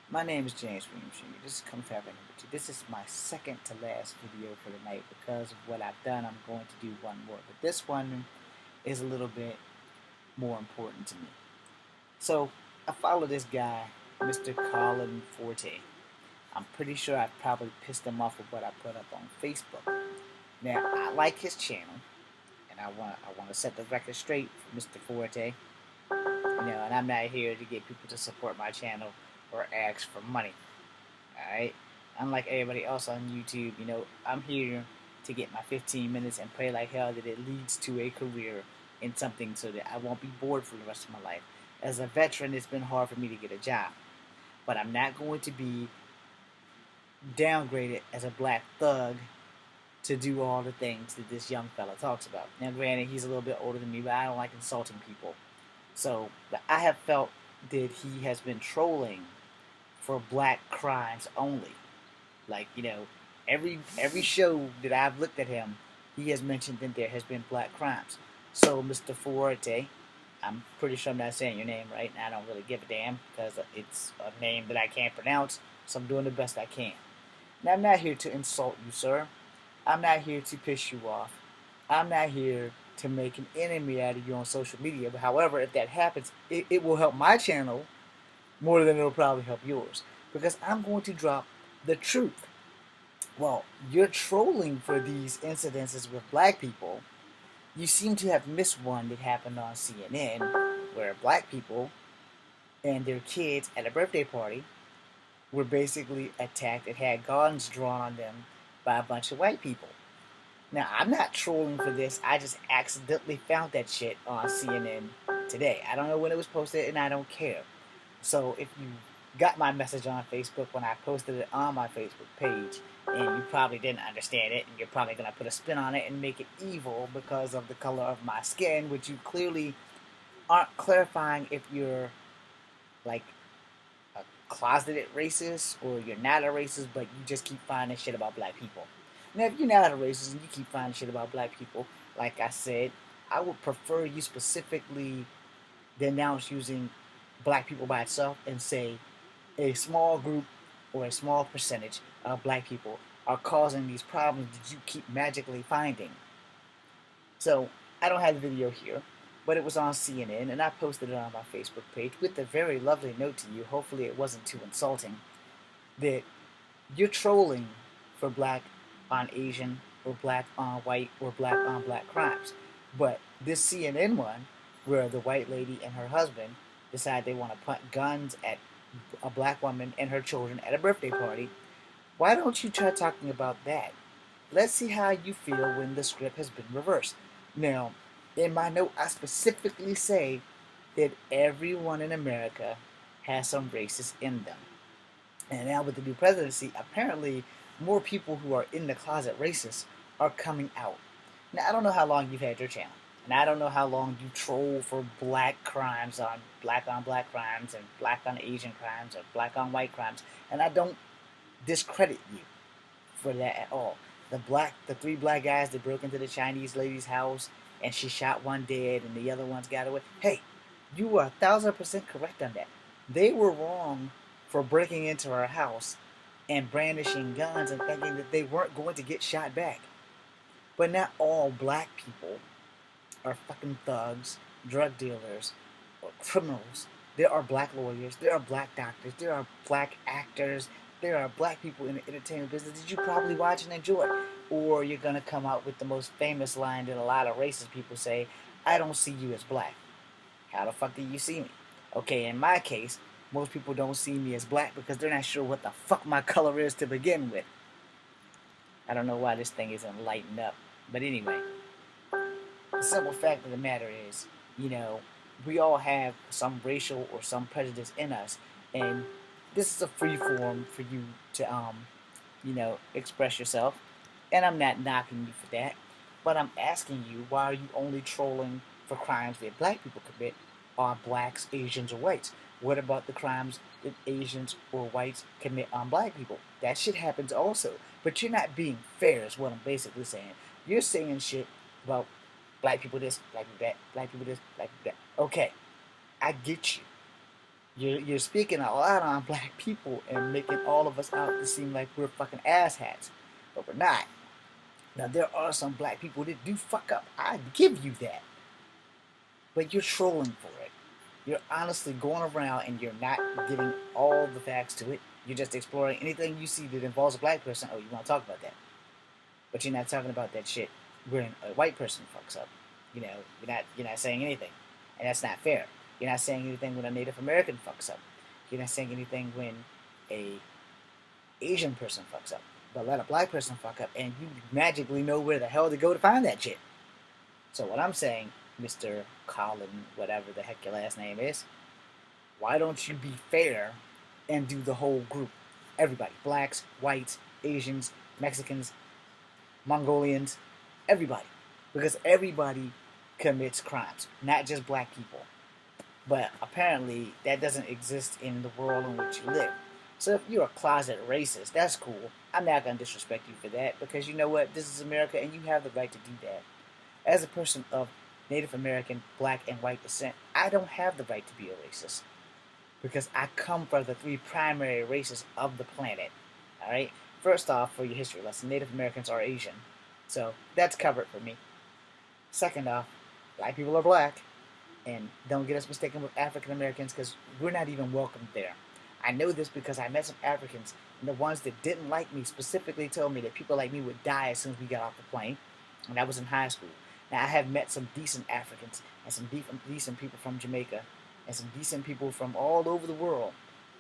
My name is James Williams Jr. This is Come Fabric number 2. This is my second to last video for the night. Because of what I've done, I'm going to do one more. But this one is a little bit more important to me. So, I follow this guy, Mr. Colin Forte. I'm pretty sure I probably pissed him off with what I put up on Facebook. Now, I like his channel, and I want to set the record straight for Mr. Forte. And I'm not here to get people to support my channel or ask for money. Alright? Unlike everybody else on YouTube, I'm here to get my 15 minutes and pray like hell that it leads to a career in something so that I won't be bored for the rest of my life. As a veteran, it's been hard for me to get a job. But I'm not going to be downgraded as a black thug to do all the things that this young fella talks about. Now, granted, he's a little bit older than me, but I don't like insulting people. So, but I have felt that he has been trolling for black crimes only. Like, every show that I've looked at him, he has mentioned that there has been black crimes. So, Mr. Forte, I'm pretty sure I'm not saying your name right, and I don't really give a damn because it's a name that I can't pronounce, so I'm doing the best I can. Now, I'm not here to insult you, sir. I'm not here to piss you off. I'm not here to make an enemy out of you on social media. But however, if that happens, it will help my channel more than it'll probably help yours. Because I'm going to drop the truth. Well, you're trolling for these incidences with black people. You seem to have missed one that happened on CNN where black people and their kids at a birthday party were basically attacked and had guns drawn on them by a bunch of white people. Now, I'm not trolling for this. I just accidentally found that shit on CNN today. I don't know when it was posted, and I don't care. So if you got my message on Facebook when I posted it on my Facebook page, and you probably didn't understand it, and you're probably going to put a spin on it and make it evil because of the color of my skin, which you clearly aren't clarifying if you're like a closeted racist or you're not a racist, but you just keep finding shit about black people. Now, if you're not a racist and you keep finding shit about black people, like I said, I would prefer you specifically denounce using black people by itself and say a small group or a small percentage of black people are causing these problems that you keep magically finding. So, I don't have the video here, but it was on CNN, and I posted it on my Facebook page with a very lovely note to you. Hopefully it wasn't too insulting. That you're trolling for black on Asian or black on white or black on black crimes. But this CNN one, where the white lady and her husband decide they want to point guns at a black woman and her children at a birthday party, why don't you try talking about that? Let's see how you feel when the script has been reversed. Now, in my note, I specifically say that everyone in America has some racist in them. And now with the new presidency, apparently more people who are in the closet racist are coming out. Now, I don't know how long you've had your channel. And I don't know how long you troll for black crimes on black crimes and black on Asian crimes or black on white crimes. And I don't discredit you for that at all. The three black guys that broke into the Chinese lady's house and she shot one dead and the other ones got away. Hey, you are 1,000% correct on that. They were wrong for breaking into her house and brandishing guns and thinking that they weren't going to get shot back. But not all black people are fucking thugs, drug dealers, or criminals. There are black lawyers, there are black doctors, there are black actors, there are black people in the entertainment business that you probably watch and enjoy. Or you're going to come out with the most famous line that a lot of racist people say, I don't see you as black. How the fuck do you see me? Okay, in my case, most people don't see me as black because they're not sure what the fuck my color is to begin with. I don't know why this thing isn't lighting up. But anyway, the simple fact of the matter is, we all have some racial or some prejudice in us. And this is a free forum for you to, express yourself. And I'm not knocking you for that. But I'm asking you, why are you only trolling for crimes that black people commit on blacks, Asians, or whites? What about the crimes that Asians or whites commit on black people? That shit happens also. But you're not being fair is what I'm basically saying. You're saying shit about black people this, black people that, black people this, black people that. Okay, I get you. You're speaking a lot on black people and making all of us out to seem like we're fucking asshats, but we're not. Now there are some black people that do fuck up. I give you that, but you're trolling for it. You're honestly going around and you're not giving all the facts to it. You're just exploring anything you see that involves a black person. Oh, you want to talk about that, but you're not talking about that shit when a white person fucks up. You're not saying anything, and that's not fair. You're not saying anything when a Native American fucks up. You're not saying anything when a Asian person fucks up. But let a black person fuck up, and you magically know where the hell to go to find that shit. So what I'm saying, Mr. Colin, whatever the heck your last name is, why don't you be fair and do the whole group? Everybody. Blacks, whites, Asians, Mexicans, Mongolians, everybody. Because everybody commits crimes, not just black people. But apparently that doesn't exist in the world in which you live. So if you're a closet racist, that's cool. I'm not going to disrespect you for that because you know what? This is America and you have the right to do that. As a person of Native American, black, and white descent, I don't have the right to be a racist because I come from the three primary races of the planet. All right? First off, for your history lesson, Native Americans are Asian. So that's covered for me. Second off, black people are black. And don't get us mistaken with African Americans because we're not even welcome there. I know this because I met some Africans, and the ones that didn't like me specifically told me that people like me would die as soon as we got off the plane, and I was in high school. Now, I have met some decent Africans and some decent people from Jamaica and some decent people from all over the world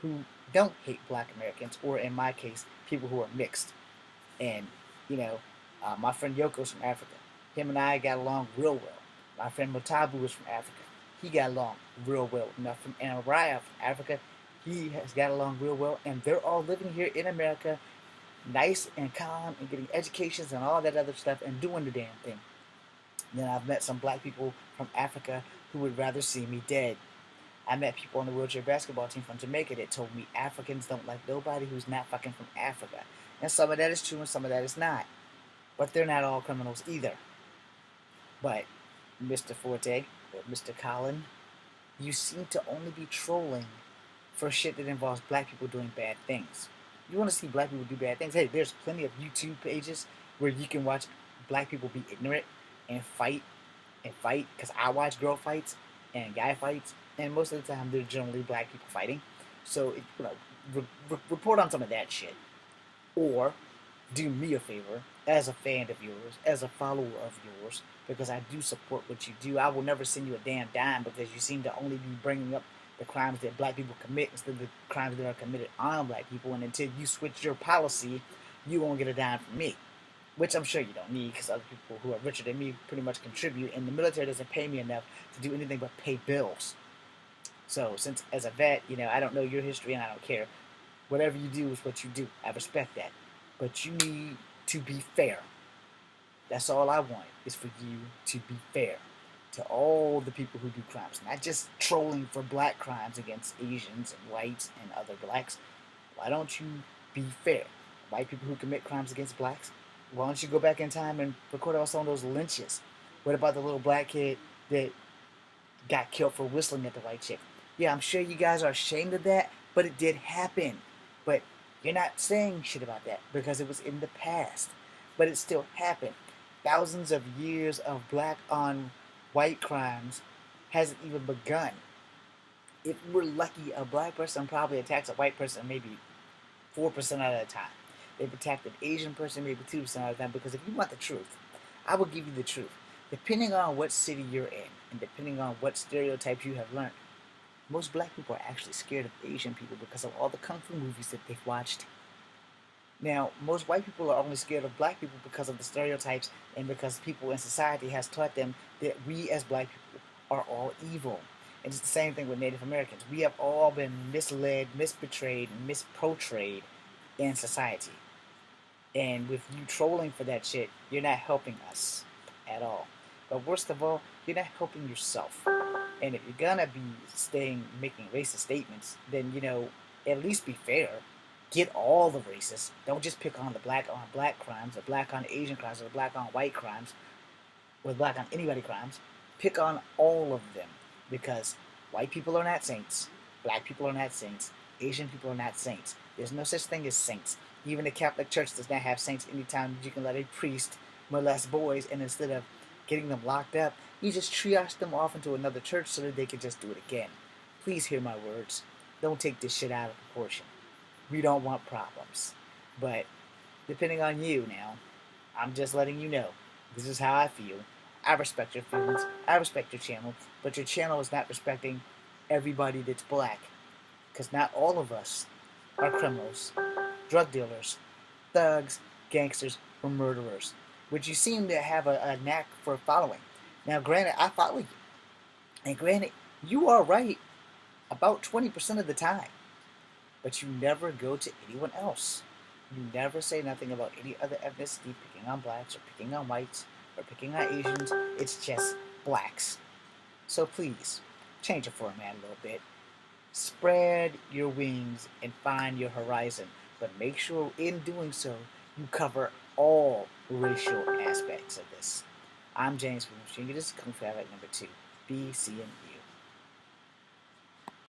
who don't hate black Americans, or in my case, people who are mixed. And, you know, my friend Yoko's from Africa. Him and I got along real well. My friend Motabu is from Africa. He got along real well. Now, from Anaraya from Africa, he has got along real well. And they're all living here in America, nice and calm and getting educations and all that other stuff and doing the damn thing. Then I've met some black people from Africa who would rather see me dead. I met people on the wheelchair basketball team from Jamaica that told me Africans don't like nobody who's not fucking from Africa. And some of that is true and some of that is not. But they're not all criminals either. But Mr. Forte, or Mr. Colin, you seem to only be trolling for shit that involves black people doing bad things. You want to see black people do bad things? Hey, there's plenty of YouTube pages where you can watch black people be ignorant and fight, because I watch girl fights and guy fights, and most of the time they're generally black people fighting. So, report on some of that shit. Or do me a favor, as a fan of yours, as a follower of yours, because I do support what you do. I will never send you a damn dime because you seem to only be bringing up the crimes that black people commit instead of the crimes that are committed on black people. And until you switch your policy, you won't get a dime from me, which I'm sure you don't need because other people who are richer than me pretty much contribute, and the military doesn't pay me enough to do anything but pay bills. So since as a vet, I don't know your history and I don't care. Whatever you do is what you do. I respect that. But you need to be fair. That's all I want, is for you to be fair to all the people who do crimes. Not just trolling for black crimes against Asians and whites and other blacks. Why don't you be fair? White people who commit crimes against blacks, why don't you go back in time and record all some of those lynches? What about the little black kid that got killed for whistling at the white chick? Yeah, I'm sure you guys are ashamed of that, but it did happen. But you're not saying shit about that because it was in the past. But it still happened. Thousands of years of black on white crimes hasn't even begun. If we're lucky, a black person probably attacks a white person maybe 4% out of the time. They've attacked an Asian person maybe 2% out of the time, because if you want the truth, I will give you the truth. Depending on what city you're in and depending on what stereotypes you have learned, most black people are actually scared of Asian people because of all the kung fu movies that they've watched. Now, most white people are only scared of black people because of the stereotypes and because people in society has taught them that we as black people are all evil. And it's the same thing with Native Americans. We have all been misled, misportrayed, and misportrayed in society. And with you trolling for that shit, you're not helping us at all. But worst of all, you're not helping yourself. And if you're gonna be making racist statements, then at least be fair. Get all the racists. Don't just pick on the black on black crimes, or black on Asian crimes, or black on white crimes, or black on anybody crimes. Pick on all of them, because white people are not saints, Black people are not saints. Asian people are not saints. There's no such thing as saints. Even the Catholic Church does not have saints. Anytime you can let a priest molest boys, and instead of getting them locked up, you just triage them off into another church so that they can just do it again. Please hear my words. Don't take this shit out of proportion. We don't want problems. But depending on you now, I'm just letting you know. This is how I feel. I respect your feelings. I respect your channel. But your channel is not respecting everybody that's black. Because not all of us are criminals, drug dealers, thugs, gangsters, or murderers. Which you seem to have a knack for following. Now, granted, I follow you. And granted, you are right about 20% of the time. But you never go to anyone else. You never say nothing about any other ethnicity, picking on blacks or picking on whites or picking on Asians. It's just blacks. So please, change the format a little bit. Spread your wings and find your horizon. But make sure in doing so, you cover all racial aspects of this. I'm James from This is Kung Fu Habit number 2. Be seeing you.